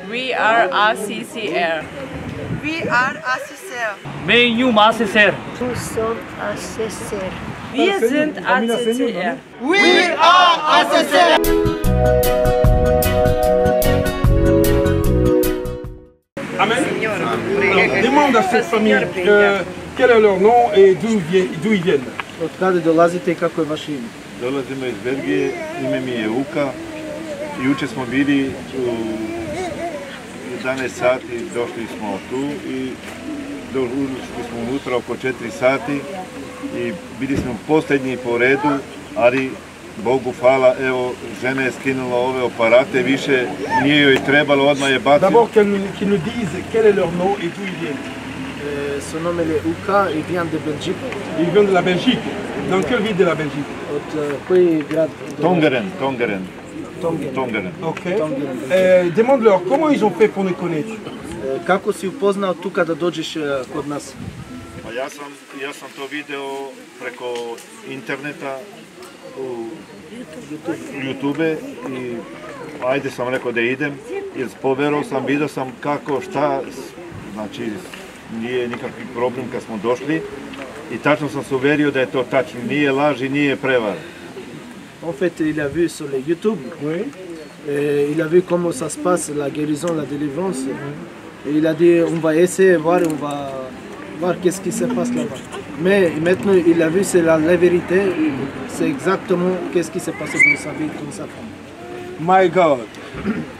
We are ACCR. We are ACCR. Menjum ACCR. Nous sommes ACCR. Wir sind ACCR. We are ACCR. Amen. Alors, demande à cette famille quel est leur nom et d'où ils viennent. Откъде долазите и како е ваше име? Dolazimo iz Belgije, ime mi je Uka. Juče smo bili u 11 sati, došli smo tu i ušli smo unutra oko 4 sati i bili smo posljednji po redu, ali Bogu hvala, evo, žena je skinula ove aparate, više nije joj trebalo, odmah je bacila. D'abord qu'ils nous disent quel est leur nom et d'où ils viennent. Son nom est Uka, il vient de Belgique. Ils viennent de la Belgique. Dans quelle ville de la Belgique? От кој град? Tongeren. Tongeren. Ok. Demande-leur comment ils ont fait pour nous connaître. Како си упознал тука да доđеш код нас? Pa ja sam to video preko interneta u YouTube i ajde sam rekao da idem, jer poverovao sam, vidio sam kako, šta, znači nije nikakvi problem kad smo došli i tačno sam se uverio da je to tačno, nije laž i nije prevara. En fait, il a vu sur les YouTube, et il a vu comment ça se passe, la guérison, la délivrance. Et il a dit, on va essayer, voir, on va voir qu'est-ce qui se passe là-bas. Mais maintenant, il a vu, c'est la vérité, c'est exactement qu'est-ce qui s'est passé dans sa vie, dans sa femme. My God.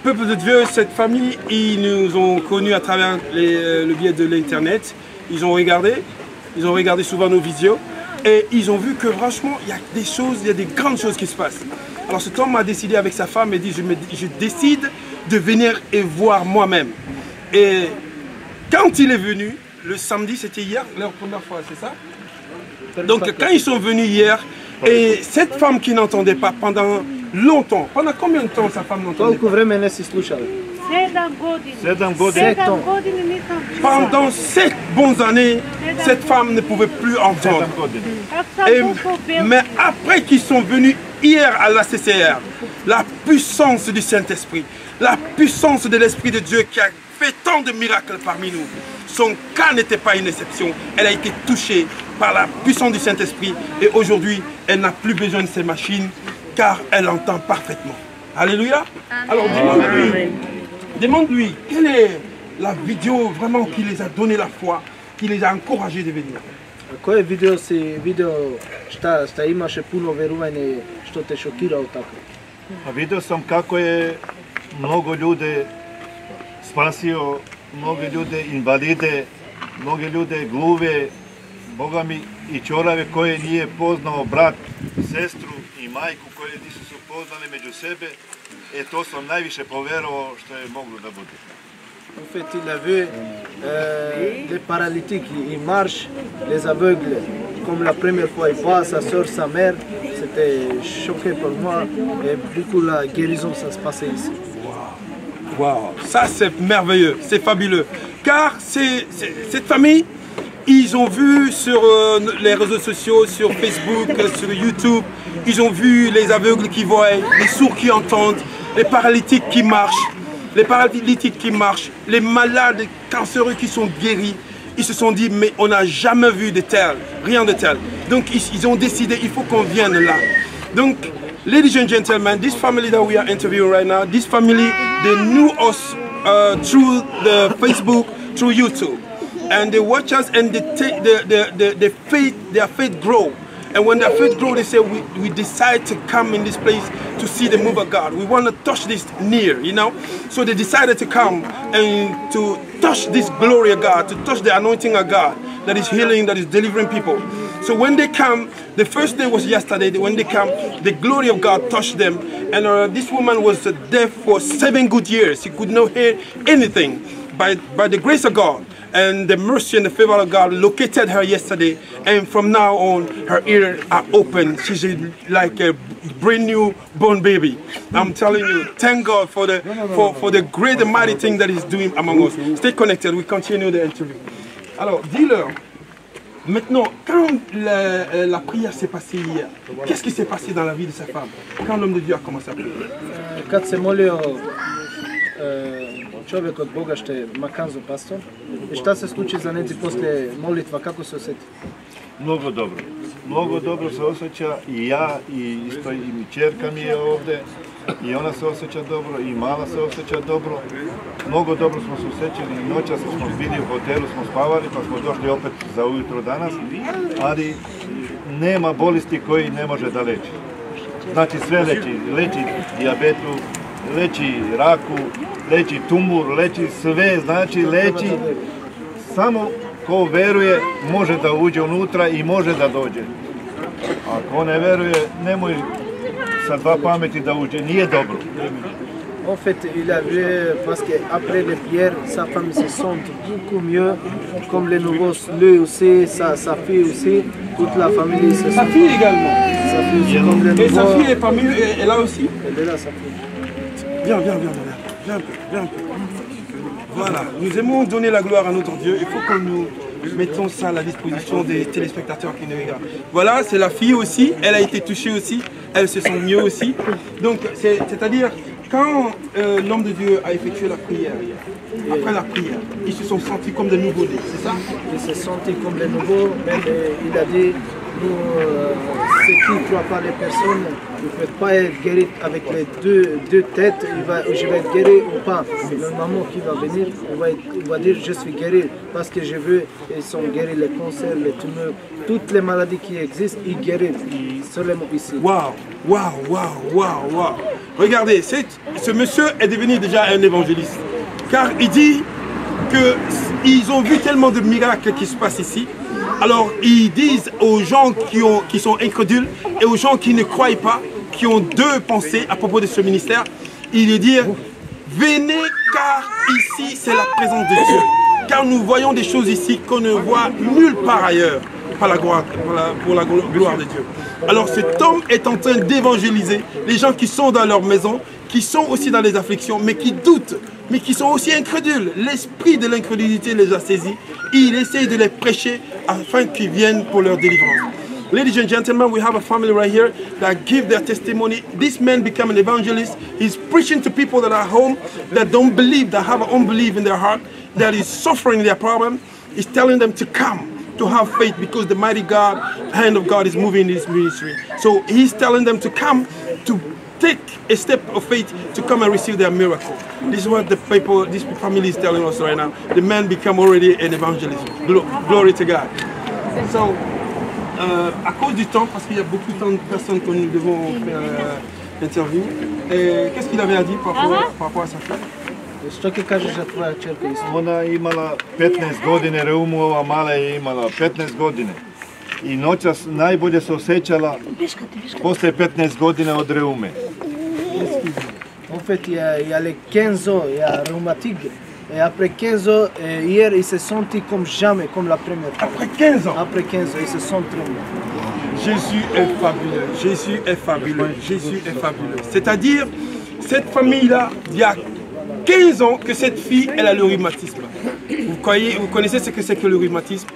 Peuple de Dieu, cette famille, ils nous ont connus à travers le biais de l'internet. Ils ont regardé souvent nos vidéos et ils ont vu que franchement, il y a des choses, il y a des grandes choses qui se passent. Alors cet homme a décidé avec sa femme et dit, je décide de venir et voir moi-même. Et quand il est venu, le samedi, c'était hier, leur première fois, c'est ça? Donc quand ils sont venus hier, et cette femme qui n'entendait pas pendant longtemps, pendant combien de temps sa femme n'entendait pas? Колко време не си слушали? 7 godina. Pendant 7 bonnes années, cette femme ne pouvait plus entendre. Mais après qu'ils sont venus hier à la CCR, la puissance du Saint-Esprit, la puissance de l'Esprit de Dieu qui a fait tant de miracles parmi nous, son cas n'était pas une exception. Elle a été touchée par la puissance du Saint-Esprit et aujourd'hui, elle n'a plus besoin de ces machines car elle entend parfaitement. Alléluia. Alors demande-lui, quelle est la vidéo vraiment qui les a donné la foi, qui les a encouragés de venir. Која видео си видео šta имаше puno верување што те шокирало така? Vidio sam kako je mnogo ljude spasio, mnoge ljude invalide, mnoge ljude gluve, Boga mi i čorave koje nije poznao brat, sestru i majku koje nisu se upoznali među sebe. To sam najviše poverovao što je moglo da bude. En fait, il a vu les paralytiques, ils marchent, les aveugles, comme la première fois, il voit sa soeur, sa mère. C'était choqué pour moi et beaucoup la guérison, ça se passait ici. Wow, ça c'est merveilleux, c'est fabuleux. Car cette famille, ils ont vu sur les réseaux sociaux, sur Facebook, sur YouTube, ils ont vu les aveugles qui voient, les sourds qui entendent, les paralytiques qui marchent. Les malades cancéreux qui sont guéris, ils se sont dit mais on n'a jamais vu de tel, rien de tel. Donc ils ont décidé il faut qu'on vienne là. Donc ladies and gentlemen, this family that we are interviewing right now, this family they knew us through the Facebook, through YouTube, and they watch us and their faith grow. And when their faith grow, they say, we decide to come in this place to see the move of God. We want to touch this near, you know. So they decided to come and to touch this glory of God, to touch the anointing of God that is healing, that is delivering people. So when they come, the first day was yesterday, when they come, the glory of God touched them. And this woman was deaf for 7 good years. She could not hear anything. By the grace of God, and the mercy and the favor of God located her yesterday, and from now on her ears are open. She's like a brand new born baby. I'm telling you, thank God for the great and mighty thing that He's doing among us. Stay connected, we continue the interview. Alors, dis-leur, maintenant, quand la prière s'est passée hier, qu'est-ce qui s'est passé dans la vie de sa femme? Quand l'homme de Dieu a commencé à prier? Kad se molio čovjek od Boga što je Makanzo pastor. I šta se sluči za Neci poslije molitva, kako se osjeti? Mnogo dobro. Mnogo dobro se osjeća i ja, i isto i mi čerka mi je ovdje. I ona se osjeća dobro, i mala se osjeća dobro. Mnogo dobro smo se osjećali i noćas smo bili u hotelu, smo spavali, pa smo došli opet za ujutro danas. Ali nema bolesti koji ne može da leči. Znači sve leči. Leči dijabetu, leči raku, leči tumor, leči sve, znači leči. Samo ko veruje može da uđe unutra i može da dođe. Ako ne veruje, nemoj sa dva pameti da uđe, nije dobro. En fait, il a vu, parce qu'après les prières, sa femme se sent beaucoup mieux, comme les nouveaux, lui aussi, sa fille aussi, toute la famille se sent. Sa fille également. Sa fille aussi, comme les nouveaux. Et sa fille est parmi eux, elle est là aussi? Elle est là, sa fille. Viens un peu. Voilà, nous aimons donner la gloire à notre Dieu. Il faut que nous mettons ça à la disposition des téléspectateurs qui nous regardent. Voilà, c'est la fille aussi, elle a été touchée aussi, elle se sent mieux aussi. Donc, c'est-à-dire, quand l'homme de Dieu a effectué la prière, après la prière, ils se sont sentis comme des nouveaux-nés, c'est ça? Ils se sont sentis comme des nouveaux, mais il a dit, nous, ceux qui ne croient pas les personnes, ne peuvent pas être guéris avec les deux têtes, je vais être guéri ou pas. Le moment qui va venir, il va dire je suis guéri parce que je veux, ils sont guéris les cancers, les tumeurs, toutes les maladies qui existent, ils guérissent seulement ici. Waouh. Regardez, ce monsieur est devenu déjà un évangéliste. Car il dit qu'ils ont vu tellement de miracles qui se passent ici. Alors ils disent aux gens qui sont incrédules et aux gens qui ne croient pas, qui ont deux pensées à propos de ce ministère, ils lui disent venez car ici c'est la présence de Dieu. Car nous voyons des choses ici qu'on ne voit nulle part ailleurs pour la gloire de Dieu. Alors cet homme est en train d'évangéliser les gens qui sont dans leur maison, qui sont aussi dans les afflictions, mais qui doutent, mais qui sont aussi incrédules. L'esprit de l'incrédulité les a saisis. Il essaie de les prêcher afin qu'ils viennent pour leur délivrance. Ladies and gentlemen, we have a family right here that give their testimony. This man became an evangelist. He's preaching to people that are home, that don't believe, that have unbelief in their heart, that is suffering their problem. He's telling them to come, to have faith, because the mighty God, hand of God is moving in this ministry. So he's telling them to come, to take a step of faith, to come and receive their miracle. This is what the people, this family is telling us right now. The man become already an evangelist. Glory to God. So, à cause du temps, parce qu'il y a beaucoup de personnes que nous devons faire l'interview, qu'est-ce qu'il avait à dire par rapport à sa fille? Što ti kažeš za tvoja čerka isto? Ona je imala 15 godine reumu, ova mala je imala 15 godine. I noćas najbolje se osjećala posle 15 godina od reume. En fait, il y a les 15 ans, il y a rhumatique. Et après 15 ans, hier, il se sentit comme jamais, comme la première fois. Après 15 ans? Après 15 ans, il se sent très bien. Jésus est fabuleux, Jésus est fabuleux, Jésus est fabuleux. C'est-à-dire, cette famille-là, il y a 15 ans que cette fille, elle a le rhumatisme. Vous connaissez ce que c'est que le rhumatisme?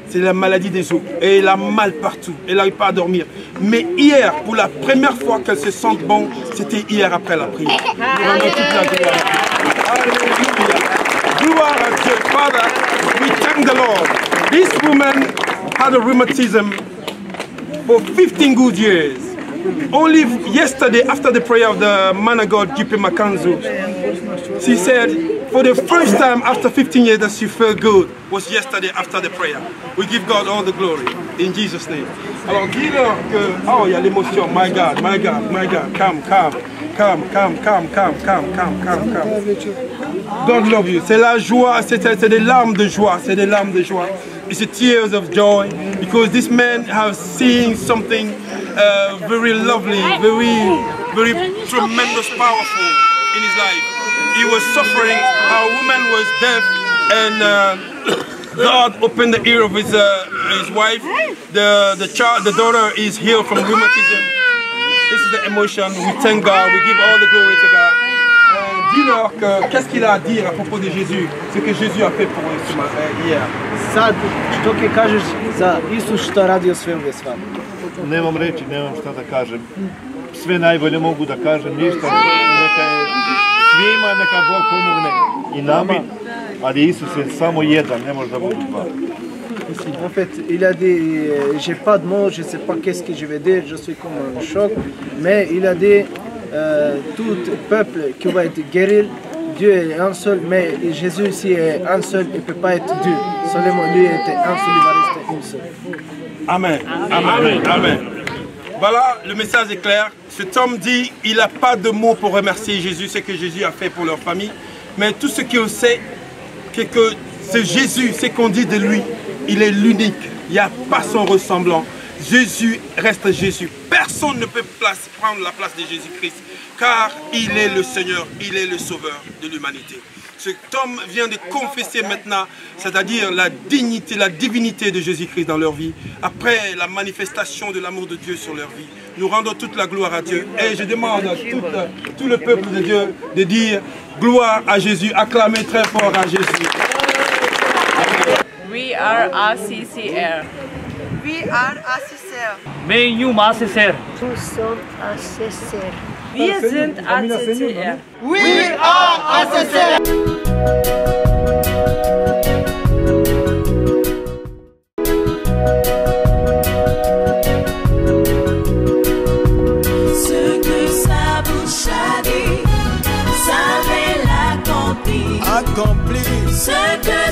C'est la maladie des os. Et elle a mal partout. Elle n'arrive pas à dormir. Mais hier, pour la première fois qu'elle se sent bon, c'était hier après la prière. Vraiment toute la gloire. Alléluia. Gloire à Dieu. Father, we thank the Lord. This woman had a rheumatism for 15 good years. Only yesterday, after the prayer of the man of God, J.P. Makanzo, she said, for the first time after 15 years that she felt good was yesterday after the prayer. We give God all the glory in Jesus' name. Alors dis-leur que, oh, il y a l'émotion, my God, calm. God love you. C'est la joie, c'est des larmes de joie, c'est des larmes de joie. It's the tears of joy because this man has seen something very lovely, very tremendous, powerful in his life. He was suffering, our woman was deaf, and God opened the ear of his wife. The daughter is healed from rheumatism. This is the emotion. We thank God, we give all the glory to God. Dis-leur qu'est-ce qu'il a à dire à propos de Jésus, ce que Jésus a fait pour eux hier. Sad, što ti kažeš za Isus što radio sve ove s vama? Nemam reći, nemam šta da kažem. Sve najbolje mogu da kažem, ništa, neka je svima neka Bog pomogne i nama, ali Isus je samo jedan, ne može da bude dva. En fait, il a dit, j'ai pas de mots, je sais pas qu'est-ce que je vais dire, je suis comme un choc, mais il a dit, tout peuple qui va être guéri, Dieu est un seul, mais Jésus aussi est un seul, il ne peut pas être deux. Seulement lui était un seul, il va rester une seule. Amen. Amen. Amen. Voilà, le message est clair. Cet homme dit, il n'a pas de mots pour remercier Jésus, ce que Jésus a fait pour leur famille. Mais tout ce qu'il sait, c'est que c'est Jésus, c'est qu'on dit de lui, il est l'unique. Il n'y a pas son ressemblant. Jésus reste Jésus. Personne ne peut prendre la place de Jésus-Christ, car il est le Seigneur, il est le Sauveur de l'humanité. Cet homme vient de confesser maintenant, c'est-à-dire la dignité, la divinité de Jésus-Christ dans leur vie, après la manifestation de l'amour de Dieu sur leur vie. Nous rendons toute la gloire à Dieu. Et je demande à tout le peuple de Dieu de dire gloire à Jésus, acclamez très fort à Jésus. We are ACCR. We are ACCR. Nous sommes ACCR. Wir sind ACCR. We are ACCR. Ce que sa bouche a dit, ça va l'accomplir. Ce que